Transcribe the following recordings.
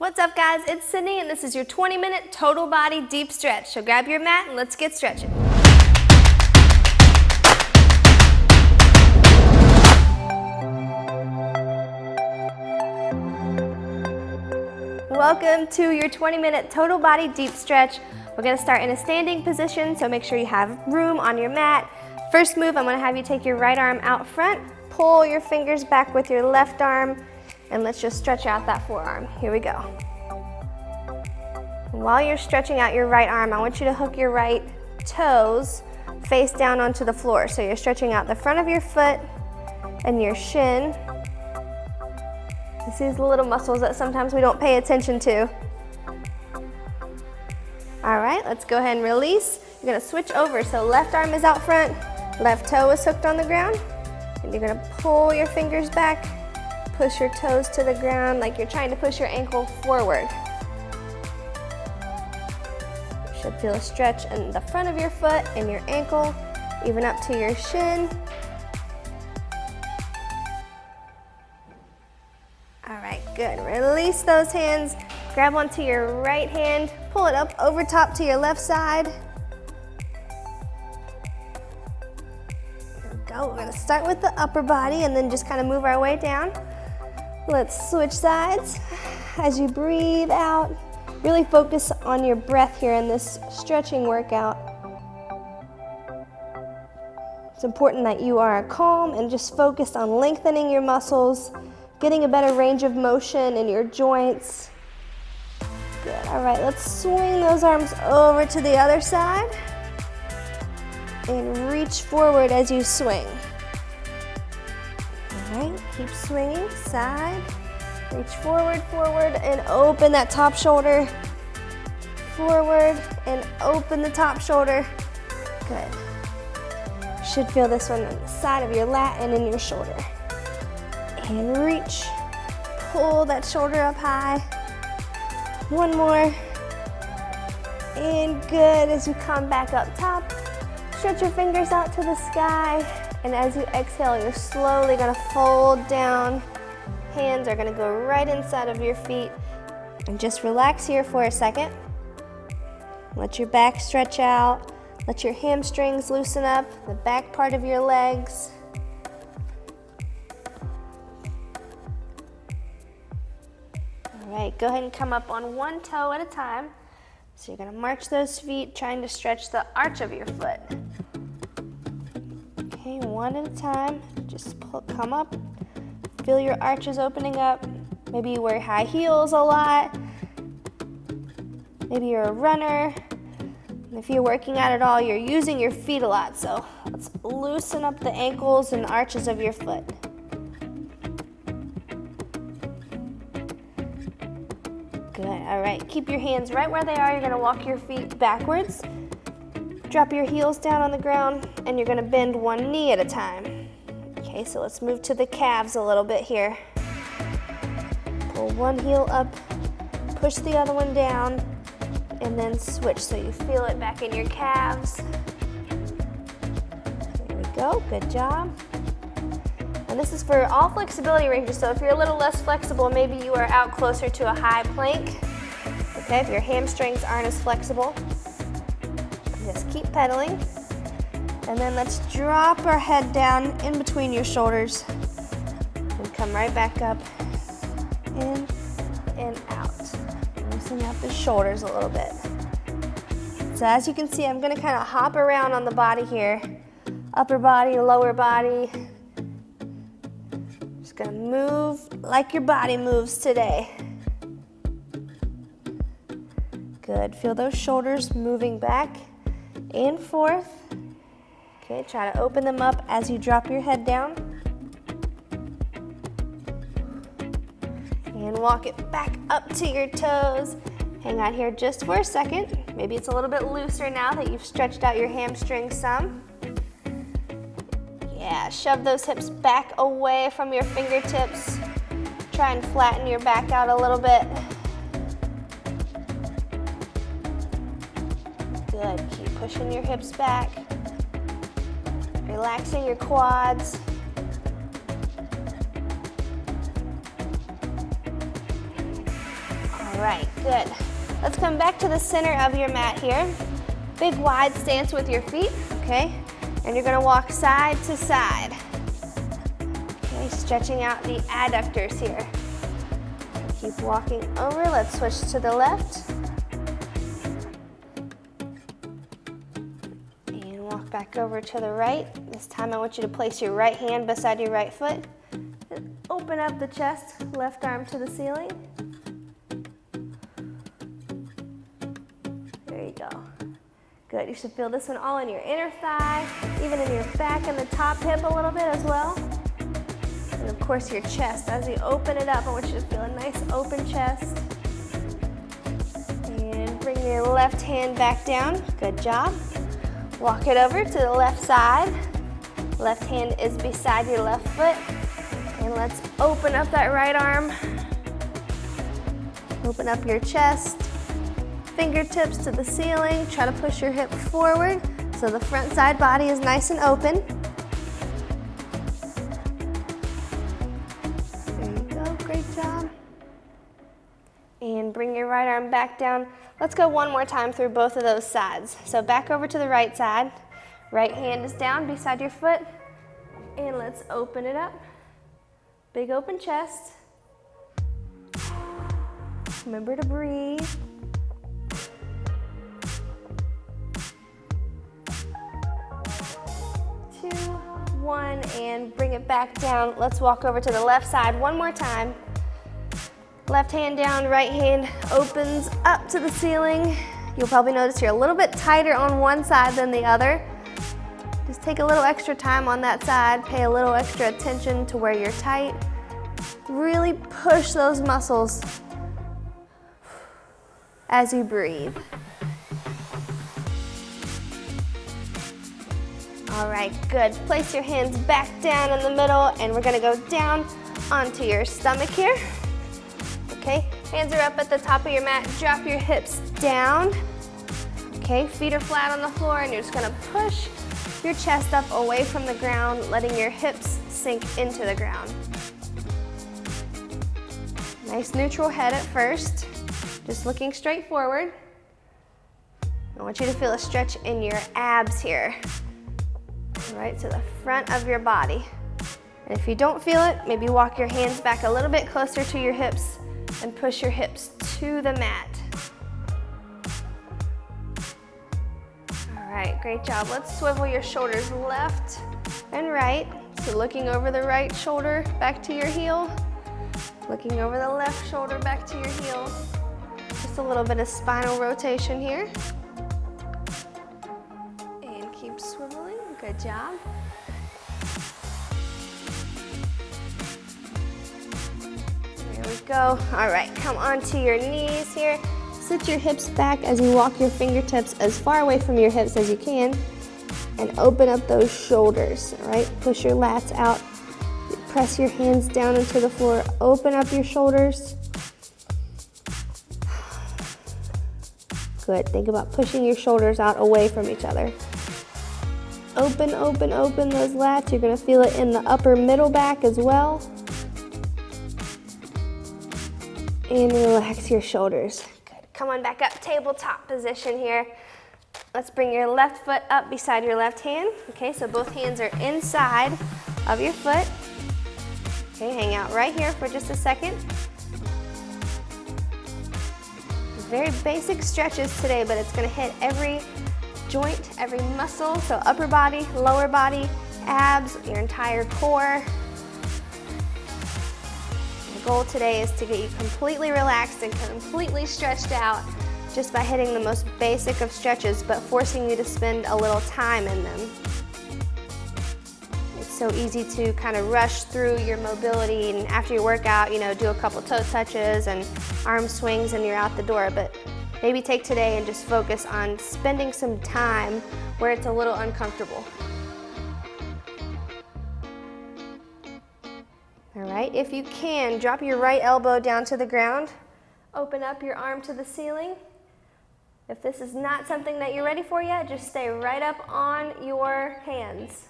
What's up guys, it's Sydney and this is your 20-minute total body deep stretch. So grab your mat and let's get stretching. Welcome to your 20-minute total body deep stretch. We're gonna start in a standing position, so make sure you have room on your mat. First move, I'm gonna have you take your right arm out front, pull your fingers back with your left arm, and let's just stretch out that forearm. Here we go. While you're stretching out your right arm, I want you to hook your right toes face down onto the floor. So you're stretching out the front of your foot and your shin. It's these little muscles that sometimes we don't pay attention to. All right, let's go ahead and release. You're gonna switch over, so left arm is out front, left toe is hooked on the ground, and you're gonna pull your fingers back, push your toes to the ground like you're trying to push your ankle forward. You should feel a stretch in the front of your foot and your ankle, even up to your shin. All right, good. Release those hands. Grab onto your right hand, pull it up over top to your left side. There we go. We're gonna start with the upper body and then just kind of move our way down. Let's switch sides. As you breathe out, really focus on your breath here in this stretching workout. It's important that you are calm and just focused on lengthening your muscles, getting a better range of motion in your joints. Good, all right, let's swing those arms over to the other side and reach forward as you swing. All right, keep swinging, side, reach forward, and open that top shoulder. Forward and open the top shoulder. Good. You should feel this one on the side of your lat and in your shoulder. And reach, pull that shoulder up high. One more, and good. As you come back up top, stretch your fingers out to the sky, and as you exhale, you're slowly gonna fold down. Hands are gonna go right inside of your feet, and just relax here for a second. Let your back stretch out, let your hamstrings loosen up, the back part of your legs. All right, go ahead and come up on one toe at a time. So you're gonna march those feet, trying to stretch the arch of your foot. Okay, one at a time. Just come up, feel your arches opening up. Maybe you wear high heels a lot. Maybe you're a runner. And if you're working out at all, you're using your feet a lot. So let's loosen up the ankles and arches of your foot. Good, all right, keep your hands right where they are. You're gonna walk your feet backwards. Drop your heels down on the ground, and you're gonna bend one knee at a time. Okay, so let's move to the calves a little bit here. Pull one heel up, push the other one down, and then switch so you feel it back in your calves. There we go, good job. And this is for all flexibility ranges, so if you're a little less flexible, maybe you are out closer to a high plank. Okay, if your hamstrings aren't as flexible, just keep pedaling. And then let's drop our head down in between your shoulders and come right back up, in and out. Loosen up the shoulders a little bit. So as you can see, I'm gonna kind of hop around on the body here. Upper body, lower body. Just gonna move like your body moves today. Good, feel those shoulders moving back and forth. Okay, try to open them up as you drop your head down. And walk it back up to your toes. Hang out here just for a second. Maybe it's a little bit looser now that you've stretched out your hamstrings some. Yeah, shove those hips back away from your fingertips. Try and flatten your back out a little bit. Good, keep pushing your hips back. Relaxing your quads. All right, good. Let's come back to the center of your mat here. Big wide stance with your feet, okay? And you're gonna walk side to side. Okay, stretching out the adductors here. Keep walking over, let's switch to the left. And walk back over to the right. This time I want you to place your right hand beside your right foot. And open up the chest, left arm to the ceiling. There you go. Good, you should feel this one all in your inner thigh, even in your back and the top hip a little bit as well. And of course your chest. As you open it up, I want you to feel a nice open chest. And bring your left hand back down, good job. Walk it over to the left side. Left hand is beside your left foot. And let's open up that right arm. Open up your chest. Fingertips to the ceiling. Try to push your hip forward so the front side body is nice and open. There you go, great job. And bring your right arm back down. Let's go one more time through both of those sides. So back over to the right side. Right hand is down beside your foot. And let's open it up. Big open chest. Remember to breathe. 2, 1, and bring it back down. Let's walk over to the left side one more time. Left hand down, right hand opens up to the ceiling. You'll probably notice you're a little bit tighter on one side than the other. Just take a little extra time on that side. Pay a little extra attention to where you're tight. Really push those muscles as you breathe. All right, good. Place your hands back down in the middle, and we're gonna go down onto your stomach here. Okay, hands are up at the top of your mat. Drop your hips down. Okay, feet are flat on the floor, and you're just gonna push your chest up away from the ground, letting your hips sink into the ground. Nice neutral head at first, just looking straight forward. I want you to feel a stretch in your abs here. Right to the front of your body. And if you don't feel it, maybe walk your hands back a little bit closer to your hips and push your hips to the mat. All right, great job. Let's swivel your shoulders left and right. So looking over the right shoulder back to your heel, looking over the left shoulder back to your heel. Just a little bit of spinal rotation here. And keep swiveling. Good job. There we go. All right, come onto your knees here. Sit your hips back as you walk your fingertips as far away from your hips as you can, and open up those shoulders. All right, push your lats out. Press your hands down into the floor. Open up your shoulders. Good. Think about pushing your shoulders out away from each other. Open, open, open those lats. You're gonna feel it in the upper middle back as well. And relax your shoulders. Good. Come on back up, tabletop position here. Let's bring your left foot up beside your left hand. Okay, so both hands are inside of your foot. Okay, hang out right here for just a second. Very basic stretches today, but it's gonna hit every joint, every muscle, so upper body, lower body, abs, your entire core. The goal today is to get you completely relaxed and completely stretched out just by hitting the most basic of stretches, but forcing you to spend a little time in them. It's so easy to kind of rush through your mobility, and after your workout, you know, do a couple toe touches and arm swings and you're out the door, but maybe take today and just focus on spending some time where it's a little uncomfortable. All right, if you can, drop your right elbow down to the ground. Open up your arm to the ceiling. If this is not something that you're ready for yet, just stay right up on your hands.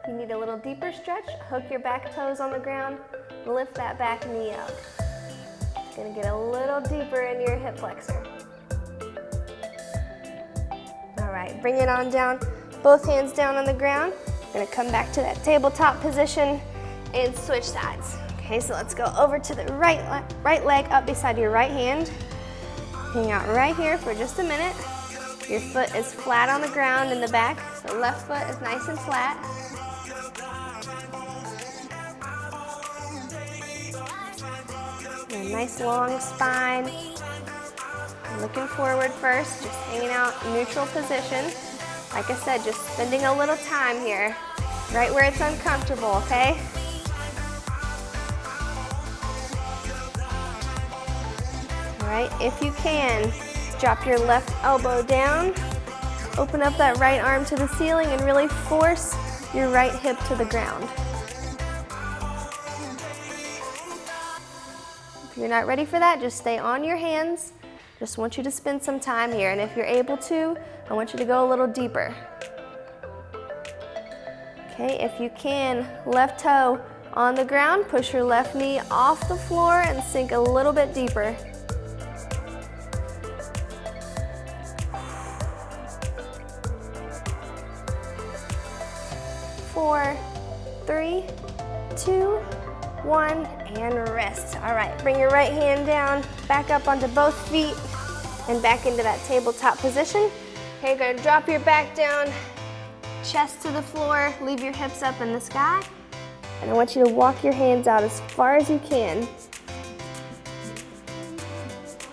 If you need a little deeper stretch, hook your back toes on the ground, lift that back knee up. It's gonna get a little deeper into your hip flexor. All right, bring it on down, both hands down on the ground. We're gonna come back to that tabletop position and switch sides. Okay, so let's go over to the right leg up beside your right hand. Hang out right here for just a minute. Your foot is flat on the ground in the back, so left foot is nice and flat. And a nice long spine. Looking forward first, just hanging out in neutral position. Like I said, just spending a little time here, right where it's uncomfortable, okay? All right, if you can, drop your left elbow down, open up that right arm to the ceiling and really force your right hip to the ground. If you're not ready for that, just stay on your hands. Just want you to spend some time here, and if you're able to, I want you to go a little deeper. Okay, if you can, left toe on the ground, push your left knee off the floor and sink a little bit deeper. 4, 3, 2, 1, and rest. All right, bring your right hand down, back up onto both feet, and back into that tabletop position. Okay, you're gonna drop your back down, chest to the floor, leave your hips up in the sky, and I want you to walk your hands out as far as you can,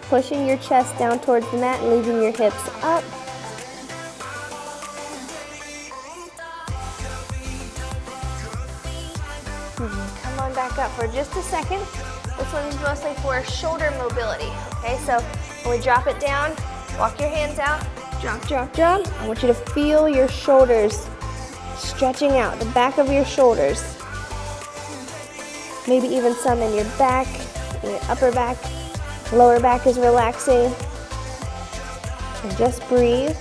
pushing your chest down towards the mat and leaving your hips up. Come on back up for just a second. This one's mostly for shoulder mobility, okay? So when we drop it down, walk your hands out, drop, drop, drop. I want you to feel your shoulders stretching out, the back of your shoulders. Maybe even some in your back, in your upper back. Lower back is relaxing. And just breathe.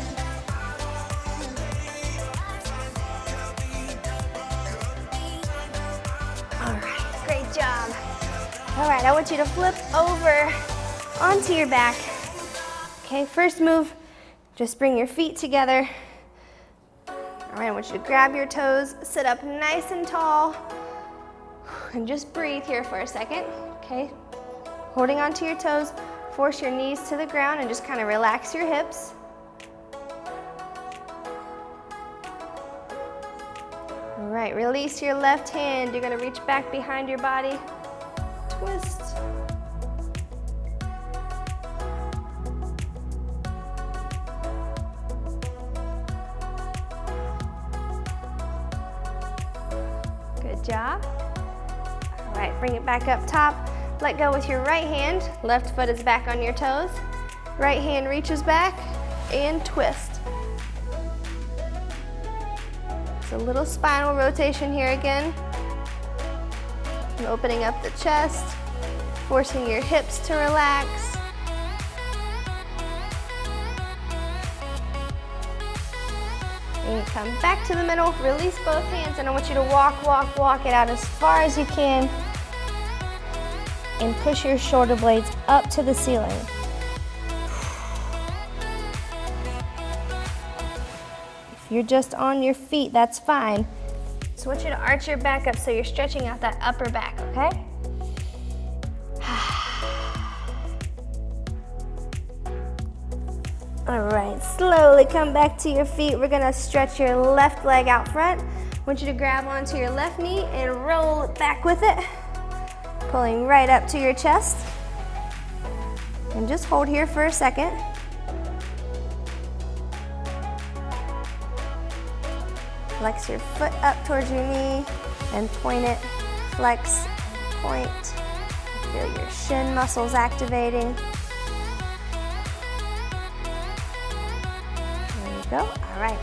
All right, I want you to flip over onto your back. Okay, first move, just bring your feet together. All right, I want you to grab your toes, sit up nice and tall, and just breathe here for a second, okay? Holding onto your toes, force your knees to the ground and just kind of relax your hips. All right, release your left hand. You're gonna reach back behind your body. Twist. Good job. All right, bring it back up top. Let go with your right hand. Left foot is back on your toes. Right hand reaches back and twist. It's a little spinal rotation here again. And opening up the chest, forcing your hips to relax. And you come back to the middle, release both hands, and I want you to walk, walk, walk it out as far as you can. And push your shoulder blades up to the ceiling. If you're just on your feet, that's fine. So I want you to arch your back up so you're stretching out that upper back, okay? All right, slowly come back to your feet. We're gonna stretch your left leg out front. I want you to grab onto your left knee and roll it back with it, pulling right up to your chest. And just hold here for a second. Flex your foot up towards your knee and point it, flex, point. Feel your shin muscles activating. There you go. All right.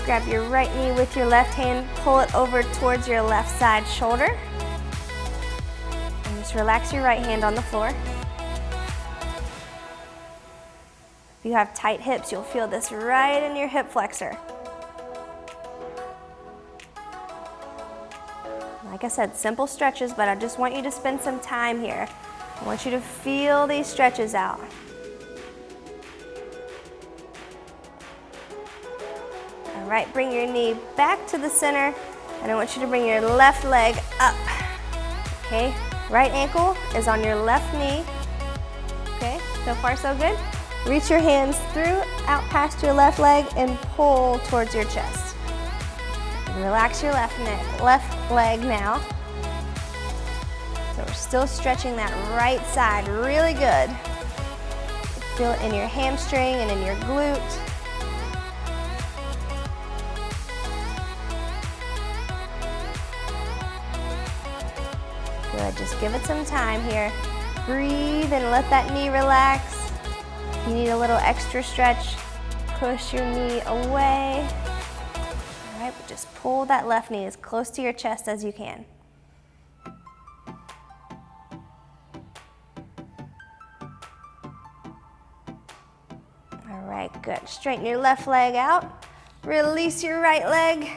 Grab your right knee with your left hand, pull it over towards your left side shoulder. And just relax your right hand on the floor. If you have tight hips, you'll feel this right in your hip flexor. Like I said, simple stretches, but I just want you to spend some time here. I want you to feel these stretches out. All right, bring your knee back to the center, and I want you to bring your left leg up. Okay, right ankle is on your left knee. Okay, so far so good. Reach your hands through, out past your left leg, and pull towards your chest. And relax your left leg now. So we're still stretching that right side really good. Feel it in your hamstring and in your glute. Good, just give it some time here. Breathe and let that knee relax. If you need a little extra stretch, push your knee away. All right, but just pull that left knee as close to your chest as you can. All right, good. Straighten your left leg out. Release your right leg,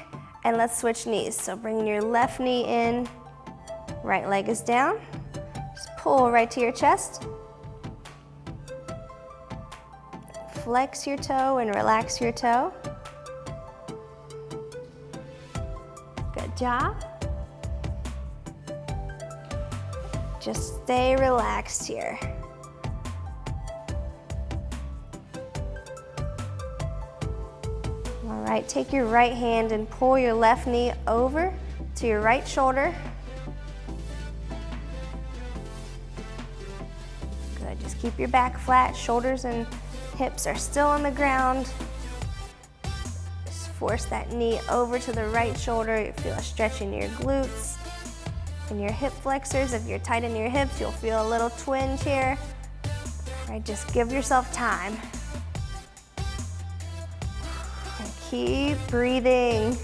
and let's switch knees. So bring your left knee in, right leg is down. Just pull right to your chest. Flex your toe and relax your toe. Good job. Just stay relaxed here. All right, take your right hand and pull your left knee over to your right shoulder. Good, just keep your back flat, shoulders and hips are still on the ground. Just force that knee over to the right shoulder. You feel a stretch in your glutes and your hip flexors. If you're tight in your hips, you'll feel a little twinge here. All right, just give yourself time. And keep breathing.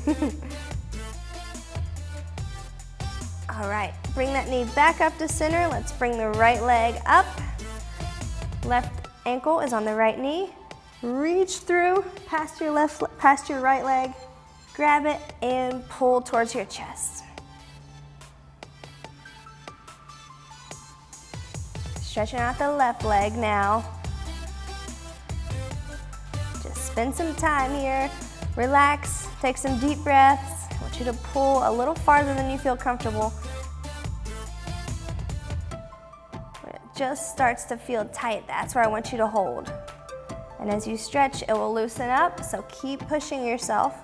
All right, bring that knee back up to center. Let's bring the right leg up. Left ankle is on the right knee. Reach through past your right leg, grab it and pull towards your chest. Stretching out the left leg now. Just spend some time here. Relax, take some deep breaths. I want you to pull a little farther than you feel comfortable. Just starts to feel tight, that's where I want you to hold. And as you stretch, it will loosen up, so keep pushing yourself.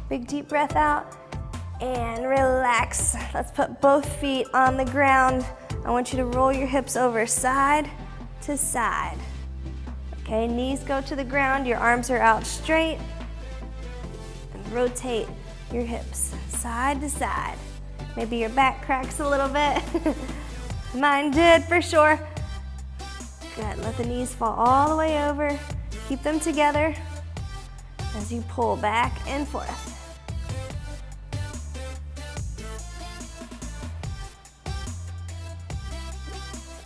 Big deep breath out and relax. Let's put both feet on the ground. I want you to roll your hips over side to side. Okay, knees go to the ground, your arms are out straight, and rotate your hips side to side. Maybe your back cracks a little bit. Mine did for sure. Good, let the knees fall all the way over. Keep them together as you pull back and forth.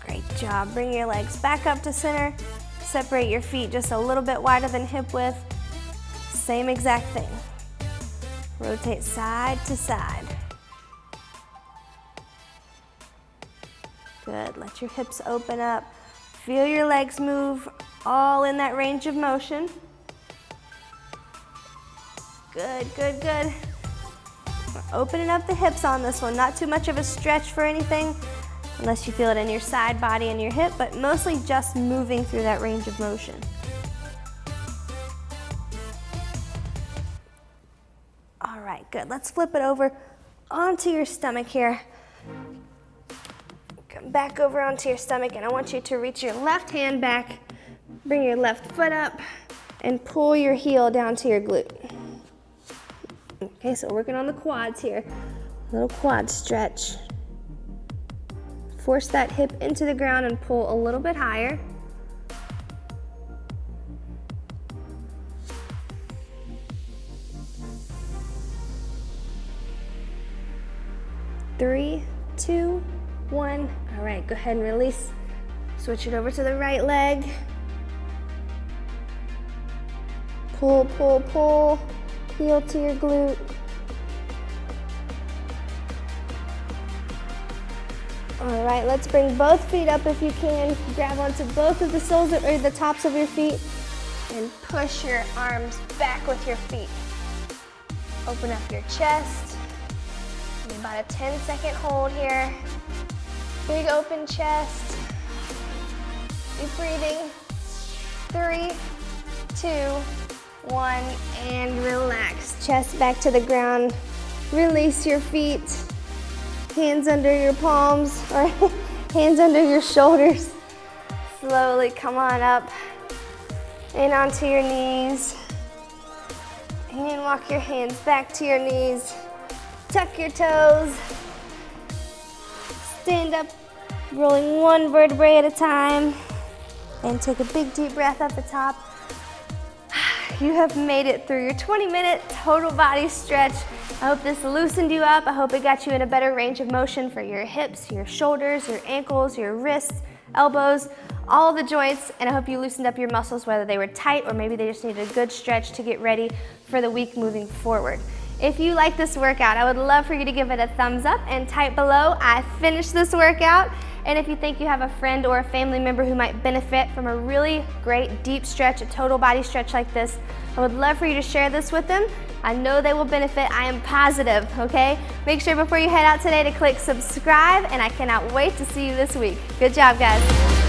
Great job, bring your legs back up to center. Separate your feet just a little bit wider than hip width. Same exact thing. Rotate side to side. Good, let your hips open up. Feel your legs move, all in that range of motion. Good, good, good. We're opening up the hips on this one. Not too much of a stretch for anything, unless you feel it in your side body and your hip, but mostly just moving through that range of motion. All right, good. Let's flip it over onto your stomach here. Come back over onto your stomach, and I want you to reach your left hand back, bring your left foot up, and pull your heel down to your glute. Okay, so working on the quads here. Little quad stretch. Force that hip into the ground and pull a little bit higher. Three, two, one. All right, go ahead and release. Switch it over to the right leg. Pull, pull, pull. Heel to your glute. All right, let's bring both feet up if you can. Grab onto both of the soles or the tops of your feet and push your arms back with your feet. Open up your chest. Maybe about a 10-second hold here. Big open chest. Keep breathing. 3, 2, 1, and relax. Chest back to the ground. Release your feet. Hands under your palms, or hands under your shoulders. Slowly come on up and onto your knees. And walk your hands back to your knees. Tuck your toes. Stand up, rolling one vertebrae at a time. And take a big deep breath at the top. You have made it through your 20-minute total body stretch. I hope this loosened you up. I hope it got you in a better range of motion for your hips, your shoulders, your ankles, your wrists, elbows, all the joints, and I hope you loosened up your muscles, whether they were tight or maybe they just needed a good stretch to get ready for the week moving forward. If you like this workout, I would love for you to give it a thumbs up and type below, I finished this workout. And if you think you have a friend or a family member who might benefit from a really great deep stretch, a total body stretch like this, I would love for you to share this with them. I know they will benefit, I am positive, okay? Make sure before you head out today to click subscribe, and I cannot wait to see you this week. Good job, guys.